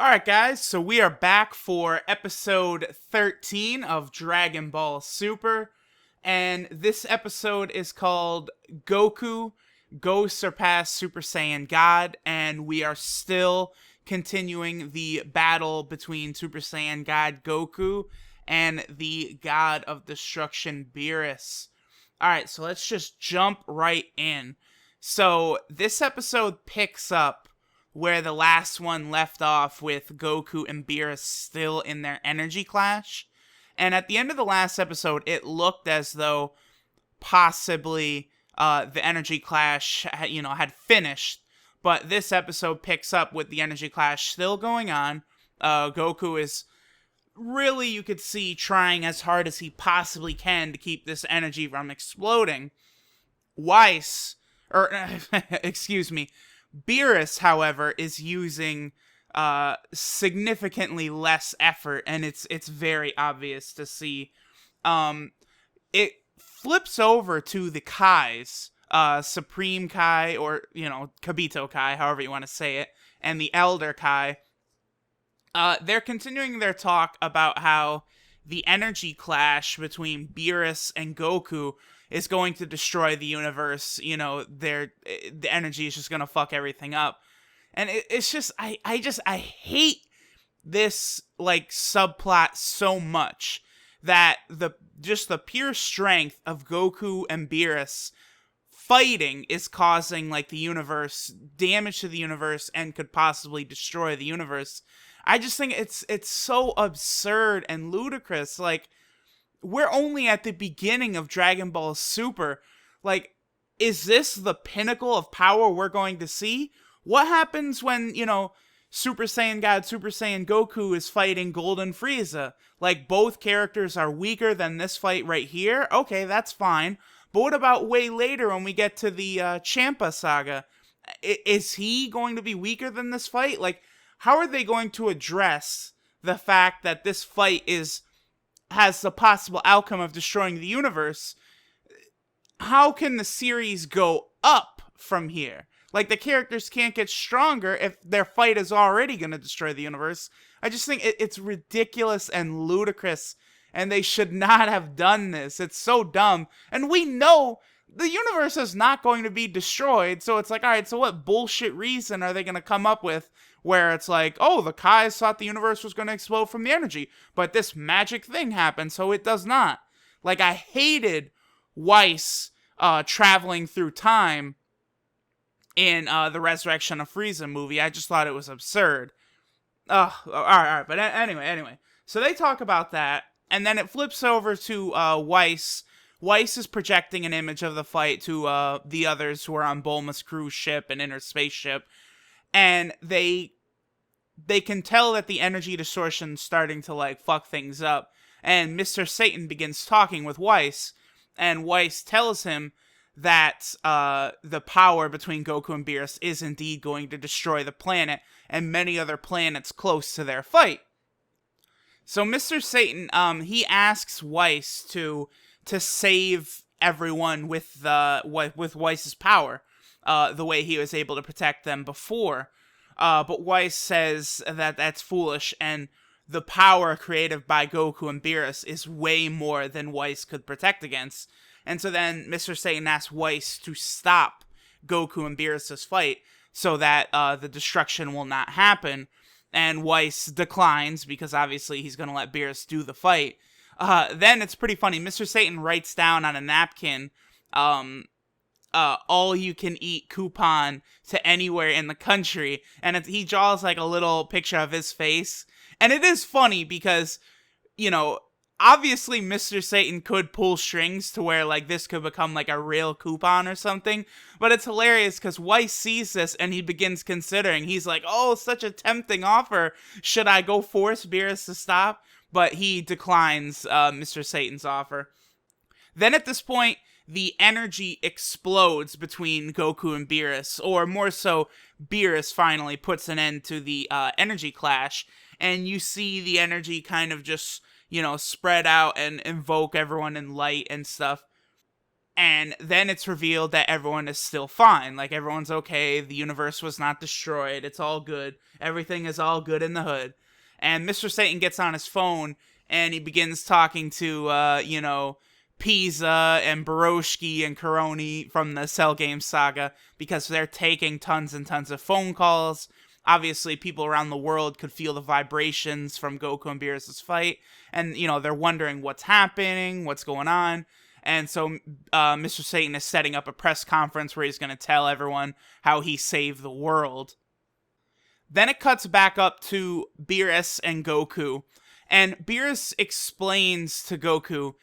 Alright, guys, so we are back for episode 13 of Dragon Ball Super, and this episode is called Goku Go Surpass Super Saiyan God, and we are still continuing the battle between Super Saiyan God Goku and the God of Destruction Beerus. Alright, so let's just jump right in. So, this episode picks up where the last one left off with Goku and Beerus still in their energy clash. And at the end of the last episode, it looked as though possibly the energy clash, had finished. But this episode picks up with the energy clash still going on. Goku is really, you could see, trying as hard as he possibly can to keep this energy from exploding. Excuse me, Beerus, however, is using significantly less effort, and it's very obvious to see. It flips over to the Kais, Supreme Kai, or Kabito Kai, however you want to say it, and the Elder Kai. They're continuing their talk about how the energy clash between Beerus and Goku is going to destroy the universe. The energy is just gonna fuck everything up, and it's just I hate this subplot so much, that the pure strength of Goku and Beerus fighting is causing the universe damage to the universe and could possibly destroy the universe. I just think it's so absurd and ludicrous. We're only at the beginning of Dragon Ball Super. Is this the pinnacle of power we're going to see? What happens when, Super Saiyan God, Super Saiyan Goku is fighting Golden Frieza? Both characters are weaker than this fight right here? Okay, that's fine. But what about way later when we get to the Champa saga? Is he going to be weaker than this fight? How are they going to address the fact that this fight has the possible outcome of destroying the universe? How can the series go up from here? The characters can't get stronger if their fight is already going to destroy the universe. I just think it's ridiculous and ludicrous, and they should not have done this. It's so dumb. And we know the universe is not going to be destroyed, so it's alright, so what bullshit reason are they going to come up with where it's the Kais thought the universe was going to explode from the energy, but this magic thing happened, so it does not. I hated Weiss traveling through time in the Resurrection of Frieza movie. I just thought it was absurd. Alright, but anyway. So they talk about that, and then it flips over to Weiss. Weiss is projecting an image of the fight to the others who are on Bulma's cruise ship and inner spaceship, and they can tell that the energy distortion's starting to fuck things up, and Mr. Satan begins talking with Weiss, and Weiss tells him that the power between Goku and Beerus is indeed going to destroy the planet and many other planets close to their fight. So Mr. Satan, he asks Weiss to save everyone with Weiss's power, the way he was able to protect them before. But Weiss says that that's foolish, and the power created by Goku and Beerus is way more than Weiss could protect against. And so then Mr. Satan asks Weiss to stop Goku and Beerus' fight so that the destruction will not happen. And Weiss declines because obviously he's going to let Beerus do the fight. Then it's pretty funny. Mr. Satan writes down on a napkin, all you can eat coupon to anywhere in the country. And he draws a little picture of his face. And it is funny because, obviously Mr. Satan could pull strings to where this could become a real coupon or something. But it's hilarious because Weiss sees this and he begins considering. He's oh, such a tempting offer. Should I go force Beerus to stop? But he declines Mr. Satan's offer. Then at this point, the energy explodes between Goku and Beerus, or more so, Beerus finally puts an end to the energy clash, and you see the energy kind of just, spread out and invoke everyone in light and stuff. And then it's revealed that everyone is still fine. Like, everyone's okay. The universe was not destroyed. It's all good. Everything is all good in the hood. And Mr. Satan gets on his phone and he begins talking to, Pisa and Baroshki and Karoni from the Cell Game saga, because they're taking tons and tons of phone calls. Obviously, people around the world could feel the vibrations from Goku and Beerus' fight. And, they're wondering what's happening, what's going on. And so Mr. Satan is setting up a press conference where he's going to tell everyone how he saved the world. Then it cuts back up to Beerus and Goku. And Beerus explains to Goku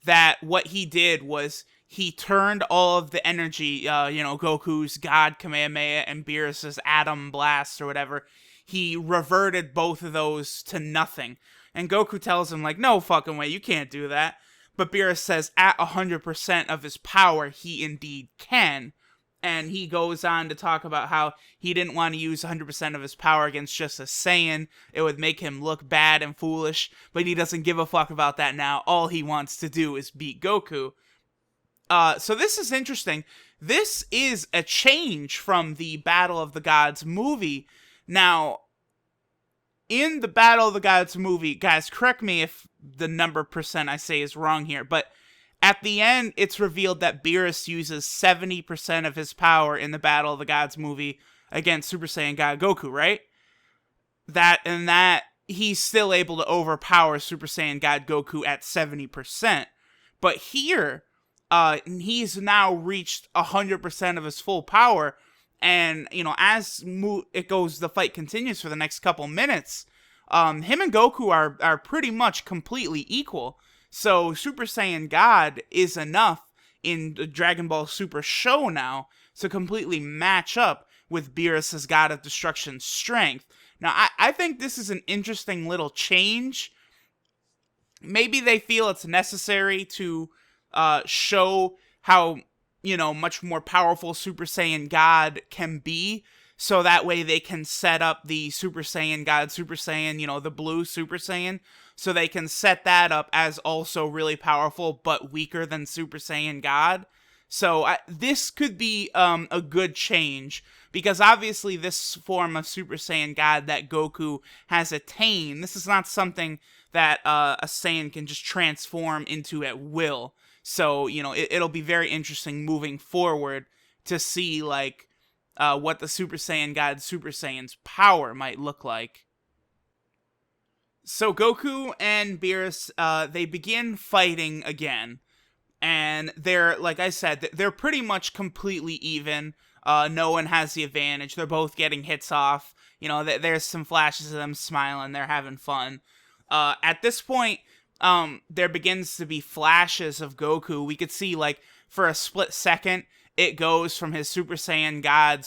that what he did was he turned all of the energy, Goku's God Kamehameha and Beerus's Atom Blast or whatever, he reverted both of those to nothing. And Goku tells him, like, no fucking way, you can't do that. But Beerus says at 100% of his power, he indeed can. And he goes on to talk about how he didn't want to use 100% of his power against just a Saiyan. It would make him look bad and foolish, but he doesn't give a fuck about that now. All he wants to do is beat Goku. So this is interesting. This is a change from the Battle of the Gods movie. Now, in the Battle of the Gods movie, guys, correct me if the number percent I say is wrong here, but at the end, it's revealed that Beerus uses 70% of his power in the Battle of the Gods movie against Super Saiyan God Goku, right? That he's still able to overpower Super Saiyan God Goku at 70%. But here, he's now reached 100% of his full power, and, as the fight continues for the next couple minutes, him and Goku are pretty much completely equal. So Super Saiyan God is enough in the Dragon Ball Super show now to completely match up with Beerus' God of Destruction's strength. Now, I think this is an interesting little change. Maybe they feel it's necessary to show how, much more powerful Super Saiyan God can be, so that way they can set up the Super Saiyan God, Super Saiyan, the blue Super Saiyan, so they can set that up as also really powerful, but weaker than Super Saiyan God. So this could be a good change, because obviously this form of Super Saiyan God that Goku has attained, this is not something that a Saiyan can just transform into at will. So, it'll be very interesting moving forward to see, like, what the Super Saiyan God Super Saiyan's power might look like. So Goku and Beerus, they begin fighting again. And they're, like I said, they're pretty much completely even. No one has the advantage. They're both getting hits off. There's some flashes of them smiling. They're having fun. At this point, there begins to be flashes of Goku. We could see, like, for a split second, it goes from his Super Saiyan God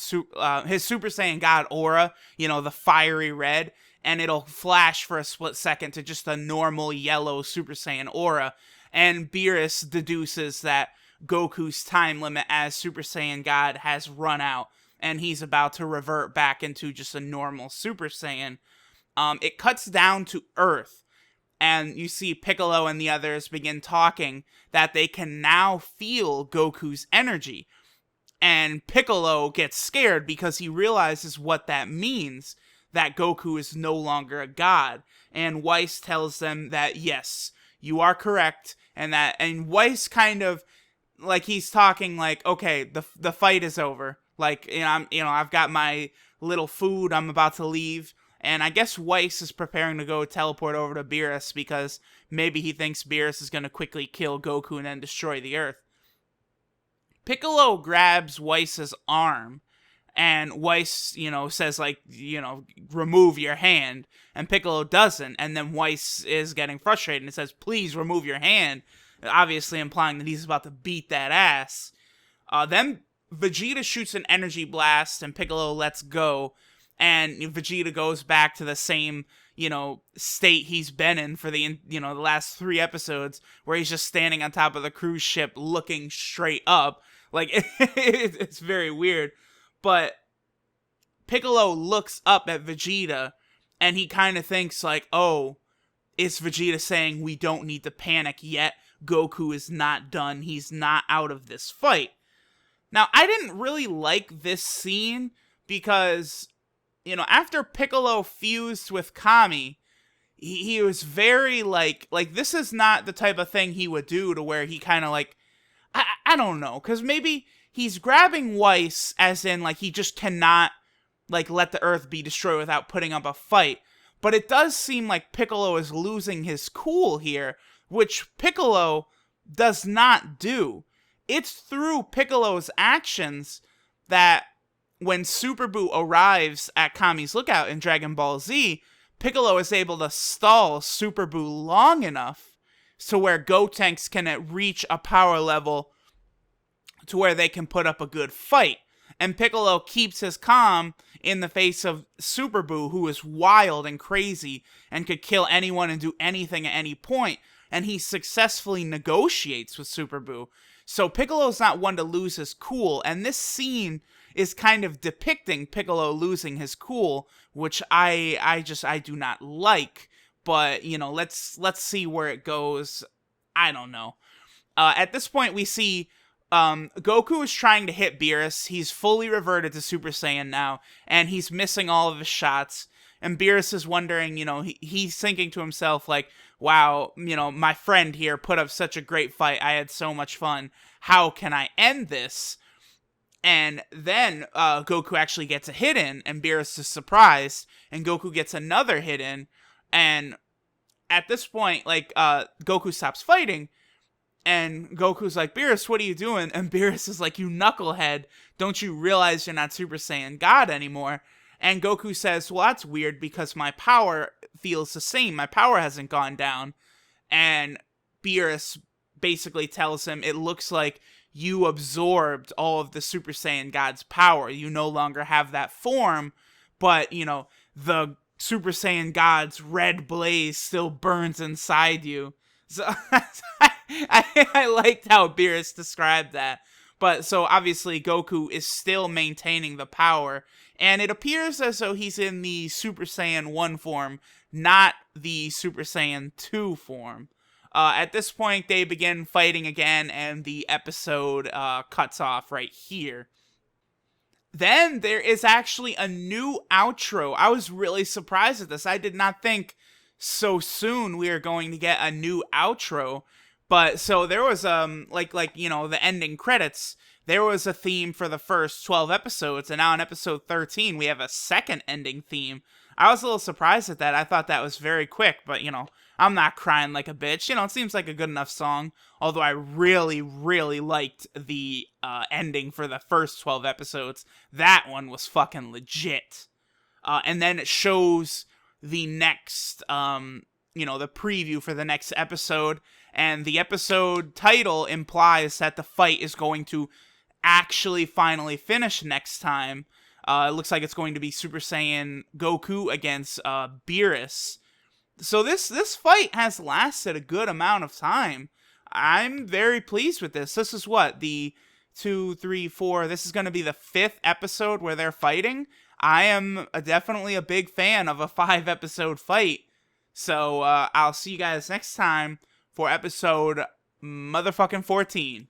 aura, the fiery red, and it'll flash for a split second to just a normal yellow Super Saiyan aura. And Beerus deduces that Goku's time limit as Super Saiyan God has run out, and he's about to revert back into just a normal Super Saiyan. It cuts down to Earth, and you see Piccolo and the others begin talking that they can now feel Goku's energy. And Piccolo gets scared because he realizes what that means, that Goku is no longer a god. And Whis tells them that, yes, you are correct, and Whis kind of, like, he's talking like, okay, the fight is over. Like, I've got my little food, I'm about to leave. And I guess Whis is preparing to go teleport over to Beerus because maybe he thinks Beerus is going to quickly kill Goku and then destroy the Earth. Piccolo grabs Whis' arm, and Whis, says, like, remove your hand, and Piccolo doesn't, and then Whis is getting frustrated and says, please remove your hand, obviously implying that he's about to beat that ass. Then Vegeta shoots an energy blast, and Piccolo lets go, and Vegeta goes back to the same, state he's been in for the last 3 episodes, where he's just standing on top of the cruise ship looking straight up. Like, it's very weird. But Piccolo looks up at Vegeta, and he kind of thinks, like, oh, is Vegeta saying we don't need to panic yet? Goku is not done. He's not out of this fight. Now, I didn't really like this scene because, after Piccolo fused with Kami, he was very like this is not the type of thing he would do, to where he kind of like, I don't know, because maybe he's grabbing Weiss as in like he just cannot like let the Earth be destroyed without putting up a fight. But it does seem like Piccolo is losing his cool here, which Piccolo does not do. It's through Piccolo's actions that when Super Buu arrives at Kami's lookout in Dragon Ball Z, Piccolo is able to stall Super Buu long enough to where Gotenks can reach a power level to where they can put up a good fight. And Piccolo keeps his calm in the face of Super Buu, who is wild and crazy and could kill anyone and do anything at any point. And he successfully negotiates with Super Buu. So Piccolo's not one to lose his cool. And this scene is kind of depicting Piccolo losing his cool, which I do not like. But, let's see where it goes. I don't know. At this point, we see Goku is trying to hit Beerus. He's fully reverted to Super Saiyan now, and he's missing all of his shots. And Beerus is wondering, he's thinking to himself, like, wow, my friend here put up such a great fight. I had so much fun. How can I end this? And then Goku actually gets a hit in, and Beerus is surprised, and Goku gets another hit in. And at this point, like, Goku stops fighting, and Goku's like, Beerus, what are you doing? And Beerus is like, you knucklehead, don't you realize you're not Super Saiyan God anymore? And Goku says, well, that's weird because my power feels the same. My power hasn't gone down. And Beerus basically tells him, it looks like you absorbed all of the Super Saiyan God's power. You no longer have that form, but, the Super Saiyan God's red blaze still burns inside you. So I liked how Beerus described that. But so obviously Goku is still maintaining the power, and it appears as though he's in the Super Saiyan 1 form, not the Super Saiyan 2 form. At this point, they begin fighting again, and the episode cuts off right here. Then there is actually a new outro. I was really surprised at this. I did not think so soon we are going to get a new outro. But so there was the ending credits, there was a theme for the first 12 episodes, and now in episode 13 we have a second ending theme. I was a little surprised at that. I thought that was very quick, but I'm not crying like a bitch. It seems like a good enough song, although I really, really liked the ending for the first 12 episodes. That one was fucking legit. And then it shows the next, the preview for the next episode, and the episode title implies that the fight is going to actually finally finish next time. It looks like it's going to be Super Saiyan Goku against Beerus. So this fight has lasted a good amount of time. I'm very pleased with this. This is what, the 2, 3, 4, this is going to be the 5th episode where they're fighting. I am definitely a big fan of a 5-episode fight. So I'll see you guys next time for episode motherfucking 14.